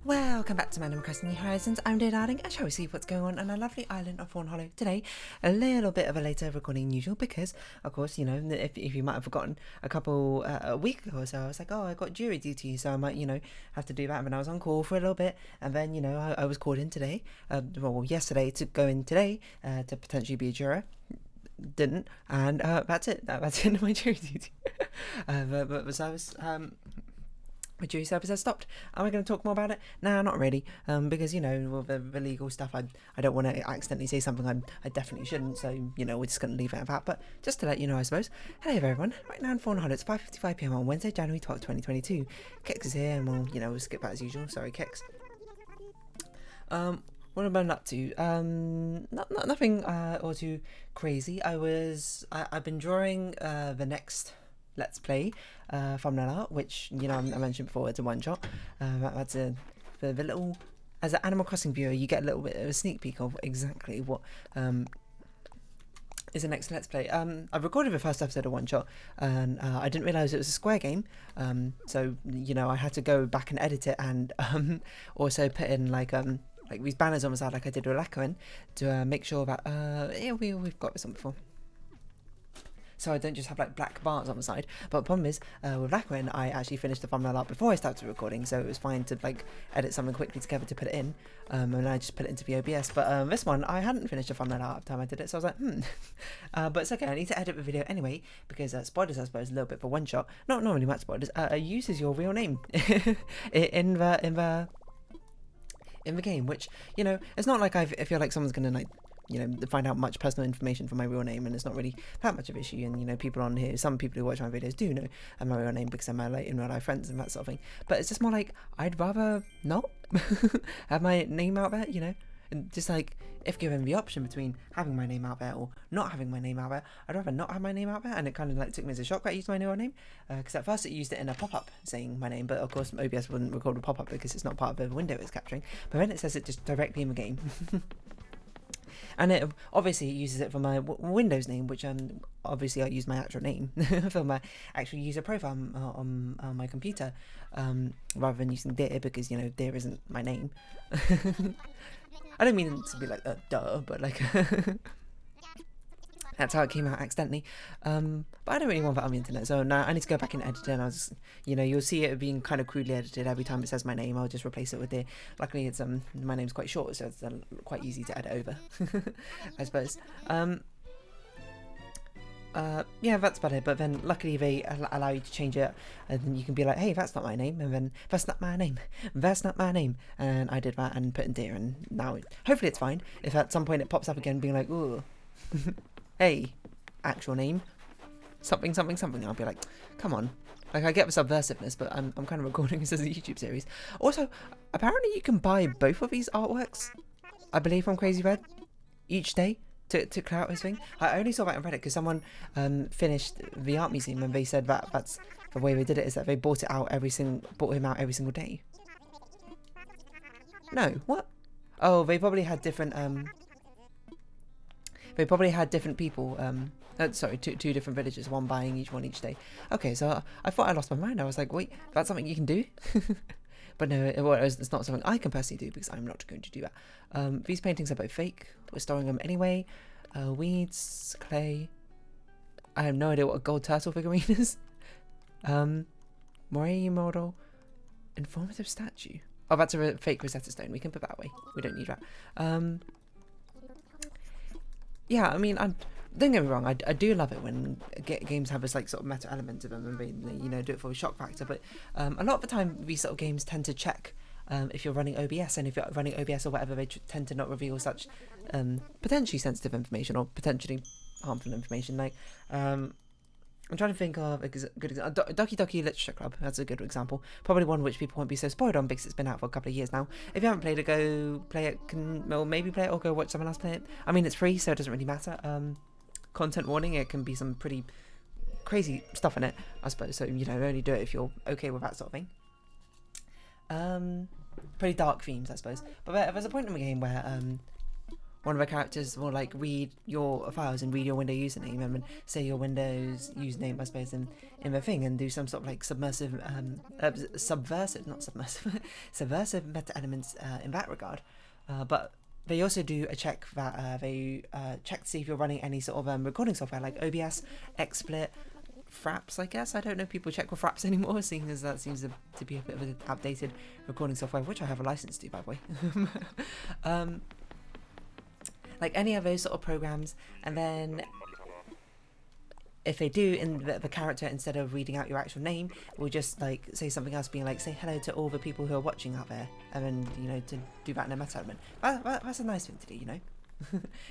Welcome back to Animal Crossing New Horizons. I'm Dear Darling, and shall we see what's going on our lovely island of Fawnhollow today? A little bit of a later recording than usual because, of course, you know, if you might have forgotten, a week ago or so, I was like, oh, I got jury duty, so I might, have to do that. And I was on call for a little bit, and then, I was called in today, yesterday to go in today to potentially be a juror. Didn't, and that's it. That's the end of my jury duty. but so I was my jury service has stopped. Am I going to talk more about it? Nah, not really. Because with the legal stuff, I don't want to accidentally say something I definitely shouldn't. So we're just going to leave it at that. But just to let you know, I suppose. Hello everyone. Right now in Fawnhallow, it's 5:55 p.m. on Wednesday, January 12th, 2022. Kix is here, and we'll skip that as usual. Sorry, Kix. What have I been up to? Nothing or too crazy. I've been drawing the next Let's Play Fawnhallow, which I mentioned before. It's a one shot. That's the little, as an Animal Crossing viewer, you get a little bit of a sneak peek of exactly what is the next Let's Play. I've recorded the first episode of one shot, and I didn't realise it was a square game. So I had to go back and edit it, and also put in like these banners on the side, like I did with Lacquering, to make sure that we've got this on before. So I don't just have like black bars on the side. But the problem is, with Lacquering, I actually finished the thumbnail up before I started recording, so it was fine to like edit something quickly together to put it in, and I just put it into the OBS. But this one, I hadn't finished the thumbnail out at the time I did it, so I was like, but it's okay. I need to edit the video anyway because spoilers, I suppose, a little bit for one shot. Not really much spoilers. Uses your real name in the game, which it's not like I feel like someone's gonna like find out much personal information from my real name, and it's not really that much of an issue. And people on here, some people who watch my videos do know my real name because I'm my in real life friends and that sort of thing. But it's just more like I'd rather not have my name out there, and just like if given the option between having my name out there or not having my name out there, I'd rather not have my name out there. And it kind of like took me as a shock that I used my real name, because at first it used it in a pop-up saying my name, but of course OBS wouldn't record a pop-up because it's not part of the window it's capturing. But then it says it just directly in the game. And it obviously uses it for my Windows name, which obviously I use my actual name for my actual user profile on my computer, rather than using Dear, because Dear isn't my name. I don't mean to be like duh, but like that's how it came out accidentally. But I don't really want that on the internet, so now I need to go back and edit it. And I'll just, you'll see it being kind of crudely edited every time it says my name. I'll just replace it with Dear. Luckily, it's my name's quite short, so it's quite easy to edit over, I suppose. Yeah, that's about it. But then luckily they allow you to change it, and then you can be like, hey, that's not my name, and then that's not my name, that's not my name, and I did that and put in Dear, and now hopefully it's fine. If at some point it pops up again being like, ooh, hey, actual name, something, I'll be like, come on. Like, I get the subversiveness, but I'm kind of recording this as a YouTube series. Also, apparently you can buy both of these artworks, I believe, from Crazy Red each day to clear out his thing. I only saw that on Reddit because someone finished the art museum, and they said that that's the way they did it, is that they bought him out every single day. No, what? Oh, they probably had different people, sorry, two different villagers, one buying each day. Okay, so I thought I lost my mind. I was like, wait, that's something you can do? But no, it's not something I can personally do because I'm not going to do that. These paintings are both fake. We're storing them anyway. Weeds, clay. I have no idea what a gold turtle figurine is. Moray model. Informative statue. Oh, that's a fake Rosetta Stone. We can put that away. We don't need that. Yeah, I mean, don't get me wrong, I do love it when games have this like sort of meta element to them, and they do it for a shock factor. But a lot of the time, these sort of games tend to check if you're running OBS, and if you're running OBS or whatever, they tend to not reveal such potentially sensitive information or potentially harmful information. Like, I'm trying to think of a good example. Doki Doki Literature Club, that's a good example. Probably one which people won't be so spoiled on because it's been out for a couple of years now. If you haven't played it, go play it. Maybe play it or go watch someone else play it. I mean, it's free, so it doesn't really matter. Content warning, it can be some pretty crazy stuff in it, I suppose. So, only do it if you're okay with that sort of thing. Pretty dark themes, I suppose. But there's a point in the game where one of the characters will like read your files and read your window username and then say your Windows username, I suppose, in the thing, and do some sort of like subversive, subversive meta elements in that regard. But they also do a check that they check to see if you're running any sort of recording software like OBS, XSplit, Fraps, I guess. I don't know if people check for Fraps anymore, seeing as that seems to be a bit of an outdated recording software, which I have a license to, by the way. Like any of those sort of programs, and then if they do, in the character, instead of reading out your actual name, will just like say something else, being like, say hello to all the people who are watching out there, and then, you know, to do that in a meta element. That's a nice thing to do, you know.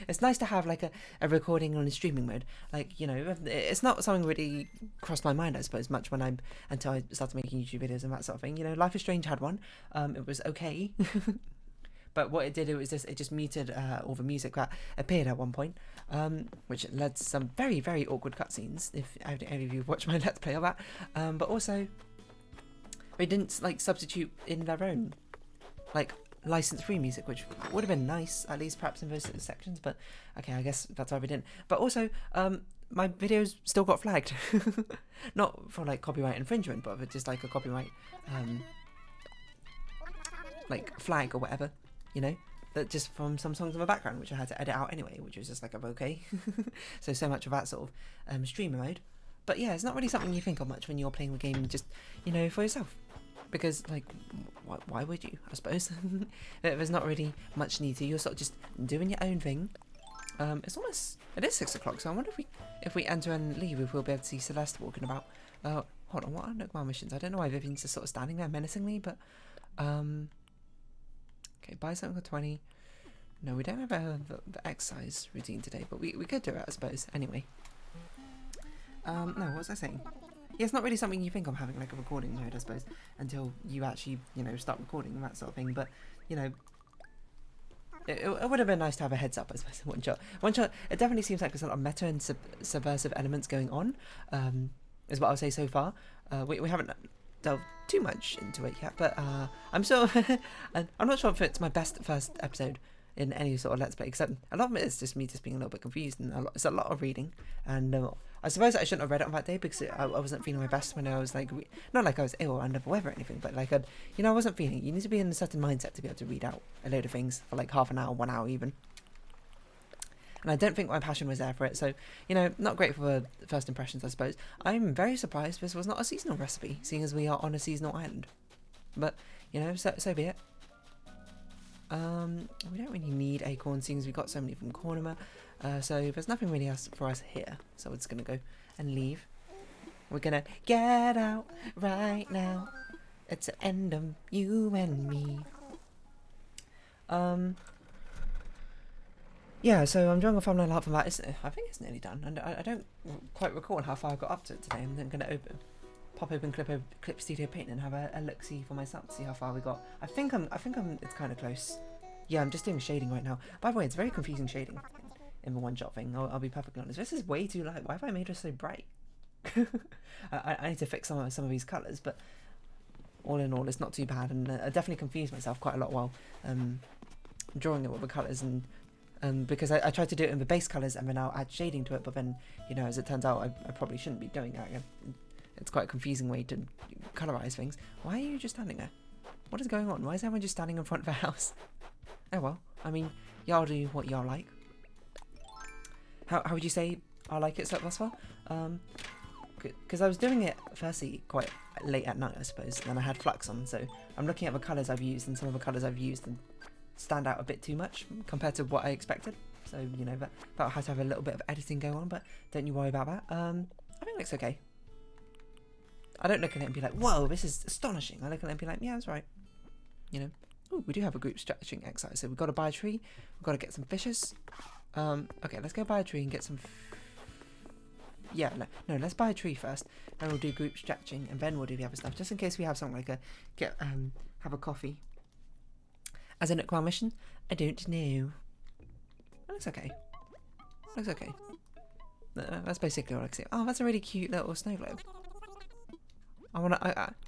It's nice to have like a recording on a streaming mode. Like, you know, it's not something really crossed my mind, I suppose, much until I started making YouTube videos and that sort of thing. You know, Life is Strange had one. It was okay. But what it did, it just muted all the music that appeared at one point, which led to some very, very awkward cutscenes, if any of you watched my Let's Play of that. But also, they didn't like substitute in their own like license-free music, which would have been nice, at least perhaps in those sections. But okay, I guess that's why we didn't. But also, my videos still got flagged, not for like copyright infringement, but for just like a copyright like flag or whatever. You know, that just from some songs in the background, which I had to edit out anyway, which was just like, okay. so much of that sort of streamer mode. But yeah, it's not really something you think of much when you're playing the game just, you know, for yourself. Because, like, why would you, I suppose? There's not really much need to. You're sort of just doing your own thing. It is 6 o'clock, so I wonder if we enter and leave, if we'll be able to see Celeste walking about. Hold on, what are my missions? I don't know why Vivian's just sort of standing there menacingly, but, okay, buy something for 20. No, we don't have the exercise routine today, but we could do it, I suppose. Anyway. No, what was I saying? Yeah, it's not really something you think of having like a recording mode, I suppose, until you actually, you know, start recording and that sort of thing. But, you know, it would have been nice to have a heads up, I suppose, in one shot. It definitely seems like there's a lot of meta and subversive elements going on, is what I'll say so far. We haven't delved too much into it yet, but I'm not sure if it's my best first episode in any sort of Let's Play, except a lot of it is just me just being a little bit confused, and it's a lot of reading, and I suppose I shouldn't have read it on that day because I wasn't feeling my best when I was like, not like I was ill or under the weather or anything, but like, you know, I wasn't feeling it. You need to be in a certain mindset to be able to read out a load of things for like half an hour, 1 hour even. And I don't think my passion was there for it, so, you know, not great for the first impressions, I suppose. I'm very surprised this was not a seasonal recipe, seeing as we are on a seasonal island. But, you know, so be it. We don't really need acorns, seeing as we got so many from Cornema. So there's nothing really else for us here. So we're just going to go and leave. We're going to get out right now. It's the end of you and me. Yeah, so I'm doing a thumbnail out for that. I think it's nearly done. And I don't quite recall how far I got up to it today. I'm then going to pop open Clip Studio Paint and have a look-see for myself to see how far we got. I think it's kind of close. Yeah, I'm just doing shading right now. By the way, it's very confusing shading in the one-shot thing. I'll be perfectly honest. This is way too light. Why have I made it so bright? I need to fix some of these colours, but all in all, it's not too bad. And I definitely confused myself quite a lot while drawing it with the colours, and because I tried to do it in the base colours and then I'll add shading to it, but then, you know, as it turns out, I probably shouldn't be doing that. It's quite a confusing way to colorise things. Why are you just standing there? What is going on? Why is everyone just standing in front of the house? Oh well, I mean, y'all do what y'all like. How would you say I like it thus far? Because I was doing it firstly quite late at night, I suppose, and then I had Flux on, so I'm looking at the colours I've used, and some of the colours I've used and stand out a bit too much compared to what I expected. So, you know, that has to have a little bit of editing go on, but don't you worry about that. I think it looks okay. I don't look at it and be like, whoa, this is astonishing. I look at it and be like, yeah, that's right. You know. Ooh, we do have a group stretching exercise. So we've got to buy a tree. We've got to get some fishes. Okay, let's go buy a tree and get some... Yeah, no, let's buy a tree first. Then we'll do group stretching and then we'll do the other stuff. Just in case we have something like have a coffee. As a Nook mission? I don't know. That looks okay. Looks okay. That's basically what I can see. Oh, that's a really cute little snow globe.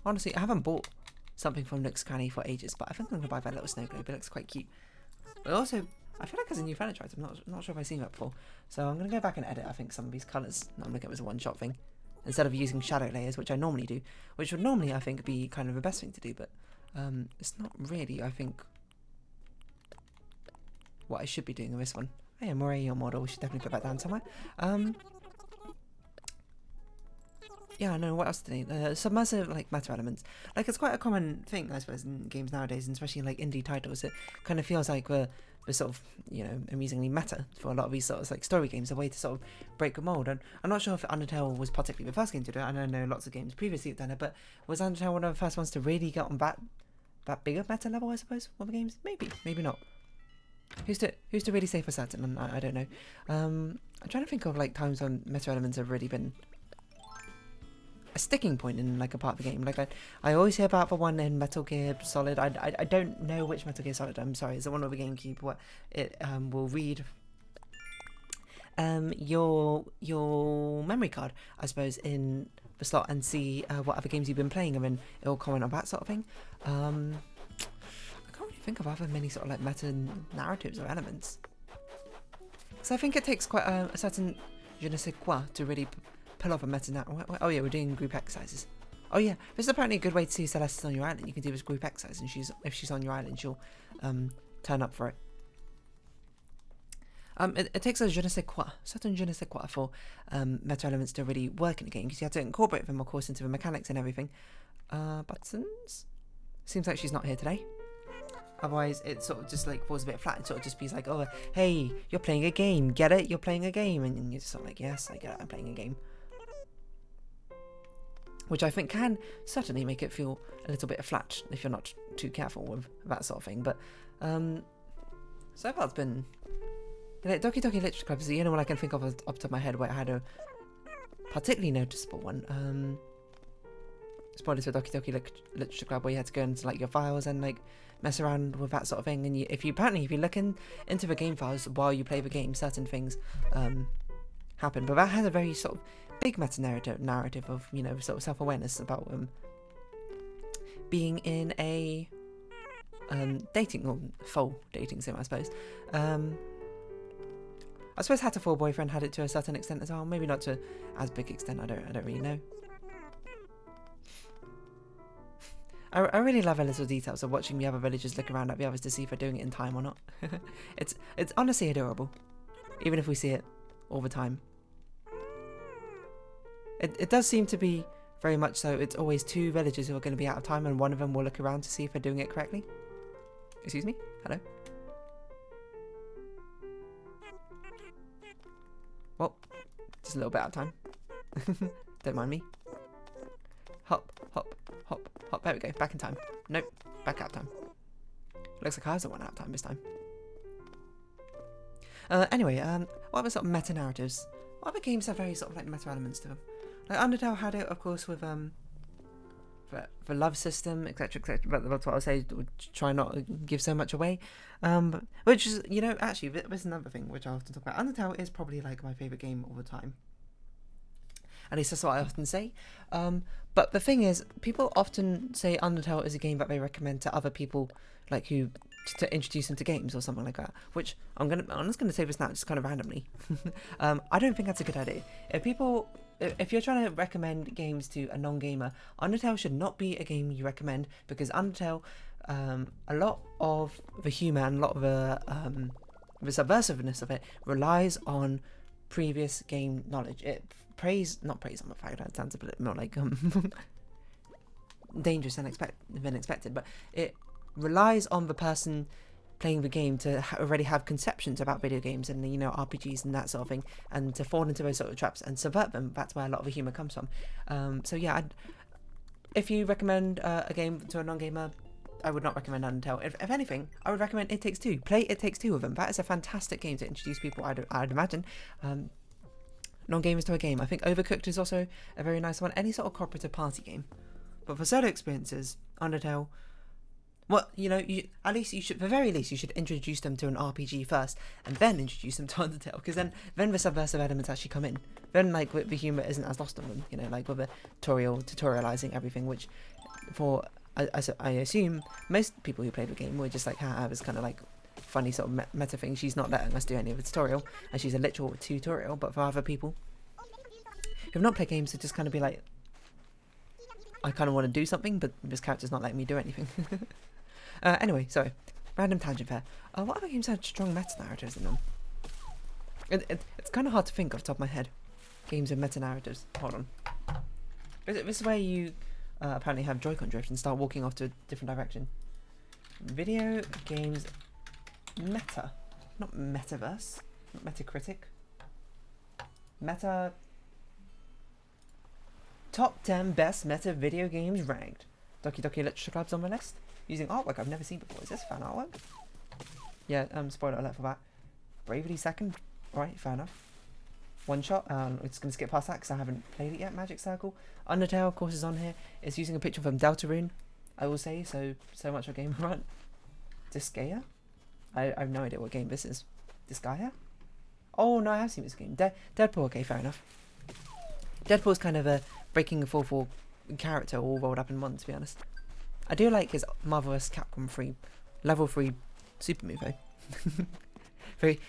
Honestly, I haven't bought something from Nook's Cranny for ages, but I think I'm going to buy that little snow globe. It looks quite cute. But also, I feel like there's a new furniture item. Not sure if I've seen that before. So I'm going to go back and edit, I think, some of these colours that I'm looking at as a one-shot thing. Instead of using shadow layers, which I normally do. Which would normally, I think, be kind of the best thing to do. But it's not really, I think, what I should be doing in this one. Oh yeah, Moray model. We should definitely put that down somewhere. Yeah, I know, what else to do? Submersive, like, meta elements. Like, it's quite a common thing, I suppose, in games nowadays, and especially, like, indie titles. It kind of feels like we're sort of, you know, amusingly meta for a lot of these sort of, like, story games, a way to sort of break the mold. And I'm not sure if Undertale was particularly the first game to do it. I know lots of games previously have done it, but was Undertale one of the first ones to really get on that bigger meta level, I suppose, of the games? Maybe not. Who's to really say for certain? I don't know. I'm trying to think of, like, times when meta elements have really been a sticking point in, like, a part of the game. Like, I always hear about the one in Metal Gear Solid. I don't know which Metal Gear Solid, I'm sorry. Is the one with the GameCube where it will read your memory card, I suppose, in the slot and see what other games you've been playing, and then it will comment on that sort of thing. I can't really think of other many sort of, like, meta narratives or elements. So I think it takes quite a certain je ne sais quoi to really pull off a meta narrative. Oh yeah, we're doing group exercises. Oh yeah, this is apparently a good way to see Celeste's on your island. You can do this group exercise, and if she's on your island, she'll turn up for it. It takes a je ne sais quoi, certain je ne sais quoi for meta elements to really work in the game, because you have to incorporate them, of course, into the mechanics and everything. Buttons? Seems like she's not here today. Otherwise, it sort of just, like, falls a bit flat. It sort of just be like, oh, hey, you're playing a game. Get it? You're playing a game. And you're just sort of like, yes, I get it. I'm playing a game. Which I think can certainly make it feel a little bit flat if you're not too careful with that sort of thing. But so far it's been... You know, Doki Doki Literature Club is the only one I can think of off the top of my head where I had a particularly noticeable one. Spoilers for Doki Doki Literature Club, where you had to go into, like, your files and, like, mess around with that sort of thing. And if you look into the game files while you play the game, certain things happen. But that has a very sort of big meta narrative of, you know, sort of self-awareness about being in a dating or full dating sim, I suppose. I suppose Hat for Boyfriend had it to a certain extent as well. Maybe not to as big extent. I don't really know. I really love the little details of watching the other villagers look around at the others to see if they're doing it in time or not. It's honestly adorable, even if we see it all the time. It does seem to be very much so. It's always two villagers who are going to be out of time, and one of them will look around to see if they're doing it correctly. Excuse me? Hello? Well, just a little bit out of time. Don't mind me. Hop, hop, hop, hop. There we go. Back in time. Nope. Back out of time. Looks like I was the one out of time this time. Anyway, what other sort of meta narratives? What other games have very sort of, like, meta elements to them? Like, Undertale had it, of course, with the love system, etc., etc. But that's what I'll say. Try not to give so much away. Which is, you know, actually, there's another thing which I often talk about. Undertale is probably, like, my favourite game all the time. At least that's what I often say. But the thing is, people often say Undertale is a game that they recommend to other people, like, who to introduce them to games or something like that. Which I'm just gonna say this now, just kind of randomly. I don't think that's a good idea. If you're trying to recommend games to a non-gamer, Undertale should not be a game you recommend, because Undertale, a lot of the humour and a lot of the subversiveness of it relies on previous game knowledge. It not praise on the fact that sounds a bit more like dangerous than expected, but it relies on the person playing the game to already have conceptions about video games and, you know, RPGs and that sort of thing, and to fall into those sort of traps and subvert them. That's where a lot of the humour comes from. So yeah, if you recommend a game to a non-gamer, I would not recommend Undertale. If anything, I would recommend It Takes Two. Play It Takes Two with them. That is a fantastic game to introduce people, I'd imagine. Non-gamers to a game. I think Overcooked is also a very nice one. Any sort of cooperative party game. But for solo experiences, Undertale, well, you know, at the very least, you should introduce them to an RPG first, and then introduce them to Undertale, because then the subversive elements actually come in. Then, like, the humour isn't as lost on them, you know, like with the tutorializing everything, which I assume most people who played the game were just like, it was kind of like funny sort of meta thing. She's not letting us do any of the tutorial, and she's a literal tutorial. But for other people who've not played games, to just kind of be like, I kind of want to do something, but this character's not letting me do anything. Anyway, sorry, random tangent there. What other games had strong meta narratives in them? It's kind of hard to think off the top of my head. Games with meta narratives. Hold on. This is where you apparently have Joy-Con drift and start walking off to a different direction. Video games meta, not metaverse, not Metacritic. Meta. Top 10 best meta video games ranked. Doki Doki Literature Club's on my list. Using artwork I've never seen before. Is this fan artwork? Yeah, spoiler alert for that. Bravely second. Right, fair enough. One shot. I'm just going to skip past that because I haven't played it yet. Magic Circle. Undertale, of course, is on here. It's using a picture from Deltarune, I will say. So much for Game Run. Disgaea? I have no idea what game this is. Disgaea? Oh, no, I have seen this game. Deadpool, okay, fair enough. Deadpool's kind of a breaking the fourth wall character all rolled up in one, to be honest. I do like his Marvelous Capcom 3 level 3 super move though. Very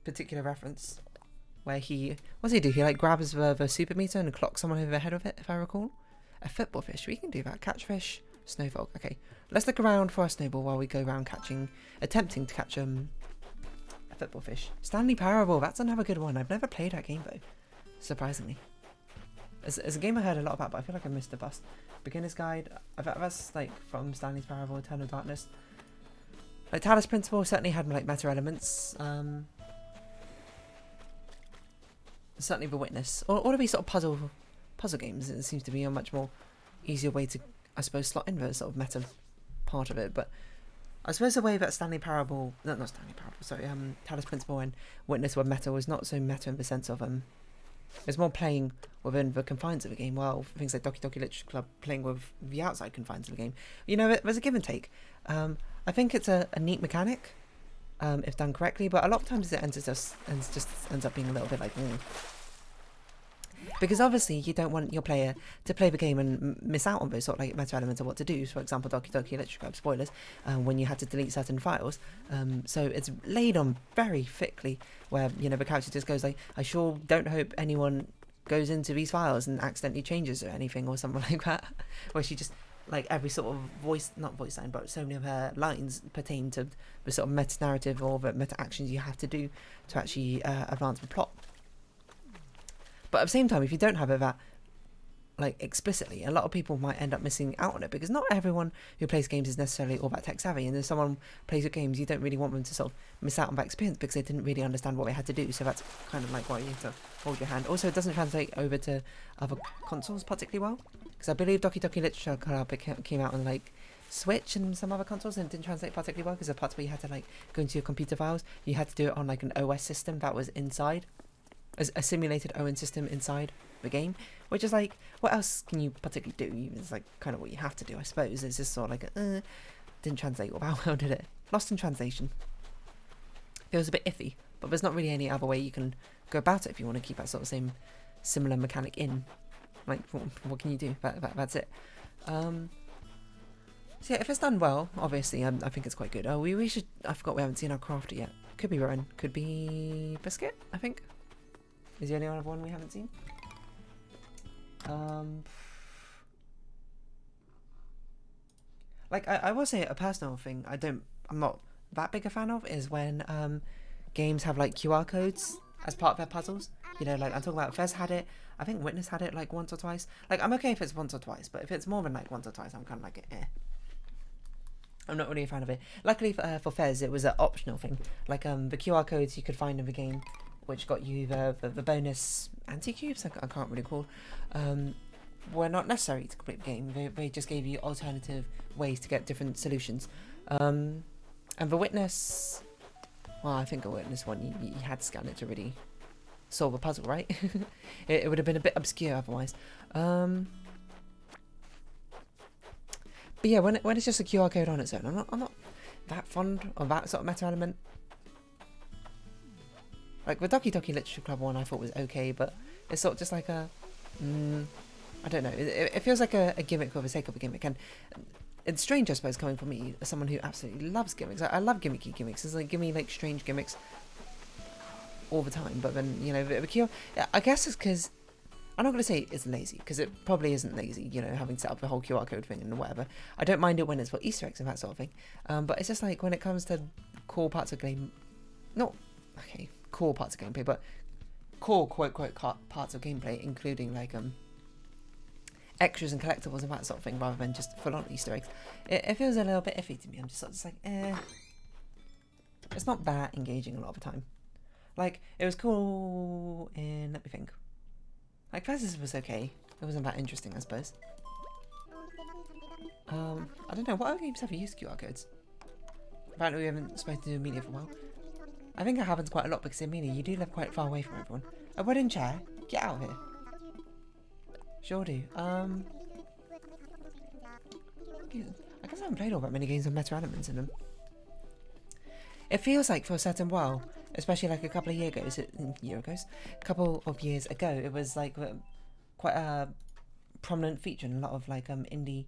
particular reference where he, what does he do? He like grabs the super meter and clocks someone over the head of it, if I recall. A football fish, we can do that. Catch fish, snowfall. Okay, let's look around for a snowball while we go around attempting to catch a football fish. Stanley Parable, that's another good one. I've never played that game though, surprisingly. It's a game I heard a lot about, but I feel like I missed the bus. Beginner's Guide, that's like from Stanley's Parable, Eternal Darkness. Like Talos Principle certainly had like meta elements. Certainly The Witness. All of these sort of puzzle games, it seems to be a much more easier way to, I suppose, slot in the sort of meta part of it. But I suppose the way that Stanley Parable, not Stanley Parable, sorry, Talos Principle and Witness were meta was not so meta in the sense of it's more playing within the confines of the game, while things like Doki Doki Literature Club playing with the outside confines of the game. You know, there's a give and take. I think it's a neat mechanic, if done correctly, but a lot of times it ends up being a little bit like, because obviously you don't want your player to play the game and miss out on those sort of like meta elements of what to do. For example, Doki Doki Literature Club spoilers, when you had to delete certain files. So it's laid on very thickly, where you know the character just goes like, I sure don't hope anyone goes into these files and accidentally changes or anything or something like that. Where she just like every sort of not voice line, but so many of her lines pertain to the sort of meta narrative or the meta actions you have to do to actually advance the plot. But at the same time, if you don't have it that like explicitly, a lot of people might end up missing out on it, because not everyone who plays games is necessarily all that tech savvy, and if someone plays your games, you don't really want them to sort of miss out on that experience because they didn't really understand what they had to do. So that's kind of like why you need to hold your hand. Also, it doesn't translate over to other consoles particularly well, because I believe Doki Doki Literature Club came out on like Switch and some other consoles, and it didn't translate particularly well because the parts where you had to like go into your computer files, you had to do it on like an OS system that was inside, as a simulated OS system inside the game, which is like, what else can you particularly do? It's like kind of what you have to do, I suppose. It's just sort of like didn't translate well, did it? Lost in translation. Feels a bit iffy, but there's not really any other way you can go about it if you want to keep that sort of same similar mechanic in. Like, what can you do? That's it. So yeah, if it's done well, obviously, I think it's quite good. Oh, we should. I forgot we haven't seen our crafter yet. Could be Rowan. Could be Biscuit. I think. Is the only other one we haven't seen? Like I will say a personal thing I'm not that big a fan of is when games have like QR codes as part of their puzzles. You know, like I'm talking about Fez had it, I think Witness had it like once or twice. Like I'm okay if it's once or twice, but if it's more than like once or twice, I'm kind of like I'm not really a fan of it. Luckily for Fez, it was an optional thing. Like the QR codes you could find in the game, which got you the bonus anti-cubes, I can't really call, were not necessary to complete the game. They just gave you alternative ways to get different solutions. And the Witness, well, I think a Witness one, you had to scan it to really solve a puzzle, right? it would have been a bit obscure otherwise. But yeah, when it's just a QR code on its own, I'm not that fond of that sort of meta element. Like the Doki Doki Literature Club one, I thought was okay, but it's sort of just like a, I don't know. It feels like a gimmick for the sake of a gimmick, and it's strange, I suppose, coming from me as someone who absolutely loves gimmicks. I love gimmicky gimmicks. It's like, give me like strange gimmicks all the time. But then, you know, the QR, I guess it's because, I'm not going to say it's lazy, because it probably isn't lazy, you know, having set up the whole QR code thing and whatever. I don't mind it when it's for Easter eggs and that sort of thing. But it's just like, when it comes to core parts of game, core parts of gameplay, but core quote parts of gameplay, including like extras and collectibles and that sort of thing, rather than just full-on Easter eggs, it feels a little bit iffy to me. I'm just sort of like, it's not that engaging a lot of the time. Like, it was cool in, let me think, like, Festivities was okay. It wasn't that interesting, I suppose. I don't know, what other games have you used QR codes? Apparently we haven't spoken to Amelia for a while. I think it happens quite a lot because, Amelia, you do live quite far away from everyone. A wooden chair? Get out of here. Sure do. I guess I haven't played all that many games with meta elements in them. It feels like for a certain while, especially like a couple of years ago, it was like quite a prominent feature in a lot of like indie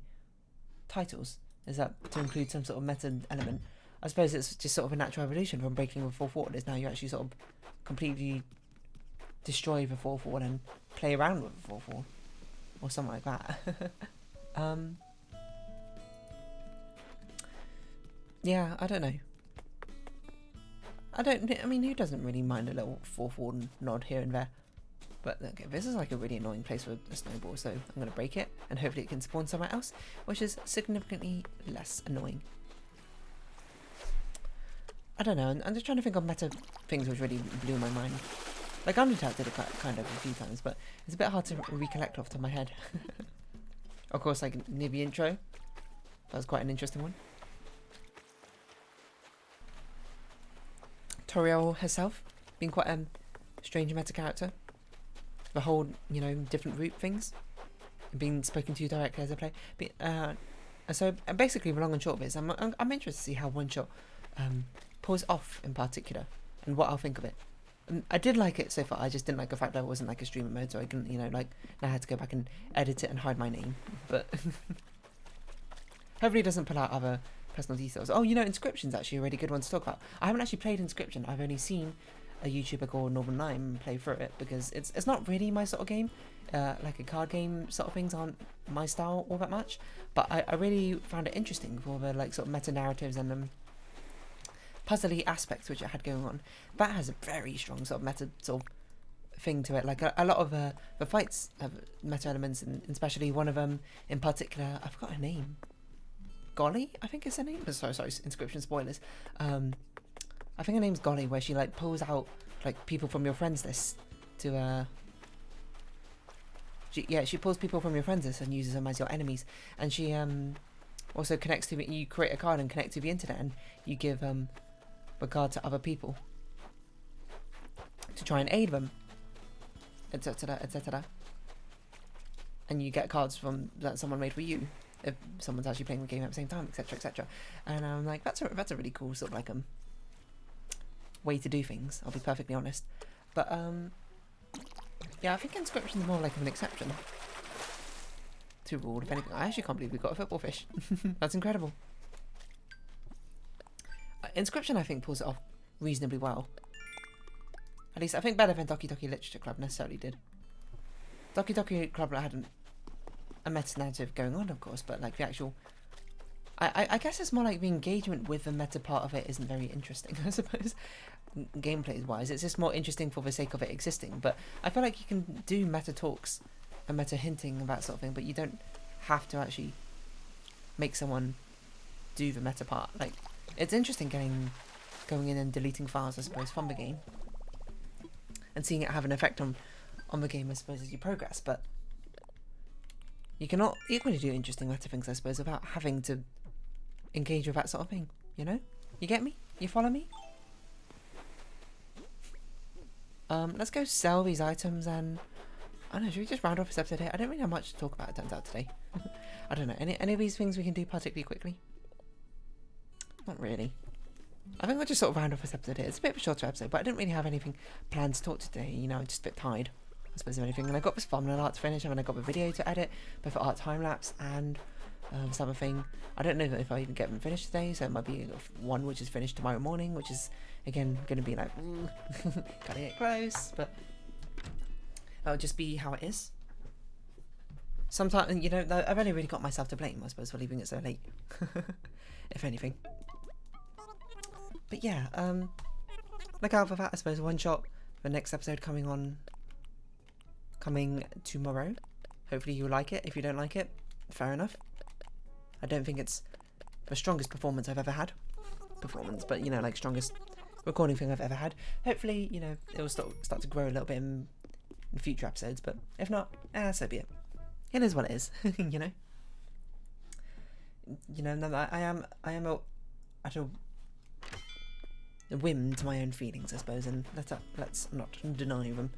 titles. Is that to include some sort of meta element? I suppose it's just sort of a natural evolution from breaking with fourth wall. Is now you actually sort of completely destroy the fourth wall and play around with the fourth wall, or something like that. Yeah, I don't know. I mean, who doesn't really mind a little fourth wall nod here and there? But okay, this is like a really annoying place for a snowball, so I'm going to break it, and hopefully it can spawn somewhere else, which is significantly less annoying. I don't know, I'm just trying to think of meta things which really blew my mind. Like, Undertale did it kind of a few times, but it's a bit hard to recollect off the top of my head. Of course, like, near the intro, that was quite an interesting one. Toriel herself, being quite a strange meta character. The whole, you know, different route things, and being spoken to directly as a player. But, so basically, the long and short of it is, I'm interested to see how One Shot pulls off in particular, and what I'll think of it. I did like it so far. I just didn't like the fact that it wasn't like a streamer mode, so I couldn't, you know, like, I had to go back and edit it and hide my name. But hopefully, it doesn't pull out other personal details. Oh, you know, Inscription's actually a really good one to talk about. I haven't actually played Inscription. I've only seen a YouTuber called Northern Lime play through it, because it's not really my sort of game. Like a card game sort of things aren't my style all that much. But I really found it interesting for the like sort of meta narratives and puzzly aspects which it had going on. That has a very strong sort of meta sort of thing to it. Like a lot of the fights have meta elements, and especially one of them in particular. I forgot her name. Golly, I think is her name. Sorry, Inscription spoilers. I think her name's Golly, where she like pulls out like people from your friends list to she pulls people from your friends list and uses them as your enemies. And she also connects to, you create a card and connect to the internet, and you give the card to other people to try and aid them, etc, etc. And you get cards from that someone made for you if someone's actually playing the game at the same time, etc, etc. And I'm like, that's a really cool sort of like way to do things, I'll be perfectly honest. But yeah, I think Inscription's more like an exception to rule, if anything. I actually can't believe we got a football fish. That's incredible. Inscription, I think, pulls it off reasonably well. At least I think better than Doki Doki Literature Club necessarily did. Doki Doki Club had a meta narrative going on, of course, but like the actual, I guess it's more like the engagement with the meta part of it isn't very interesting, I suppose, gameplay wise. It's just more interesting for the sake of it existing. But I feel like you can do meta talks and meta hinting and that sort of thing, but you don't have to actually make someone do the meta part. Like, it's interesting going in and deleting files, I suppose, from the game and seeing it have an effect on the game, I suppose, as you progress. But you cannot equally do interesting meta things, I suppose, without having to engage with that sort of thing, you know? You get me? You follow me? Let's go sell these items, and I don't know, should we just round off this episode here? I don't really have much to talk about, it turns out, today. I don't know, any of these things we can do particularly quickly? Not really. I think we'll just sort of round off this episode here. It's a bit of a shorter episode, but I didn't really have anything planned to talk today, you know, I'm just a bit tired, I suppose, of anything. And I got this thumbnail art to finish, and then I got the video to edit, both for art time-lapse and sort of thing. I don't know if I even get them finished today, so it might be one which is finished tomorrow morning, which is again going to be like gotta get close, but that'll just be how it is. Sometimes, you know, I've only really got myself to blame, I suppose, for leaving it so late, if anything. But yeah, look out for that, I suppose. One shot, the next episode coming tomorrow. Hopefully you like it. If you don't like it, fair enough. I don't think it's the strongest performance I've ever had. But you know, like strongest recording thing I've ever had. Hopefully, you know, it will start to grow a little bit in future episodes. But if not, so be it. It is what it is. You know. You know, I am at a whim to my own feelings, I suppose, and let's not deny them.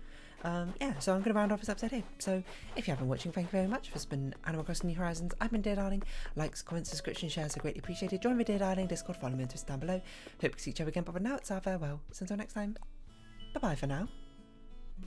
Yeah, so I'm going to round off this episode here. So, if you have been watching, thank you very much. This has been Animal Crossing New Horizons. I've been Dear Darling. Likes, comments, subscriptions, shares are greatly appreciated. Join me, Dear Darling, Discord, follow me on Twitter down below. Hope to see each other again, but for now, it's our farewell. So until next time, bye-bye for now.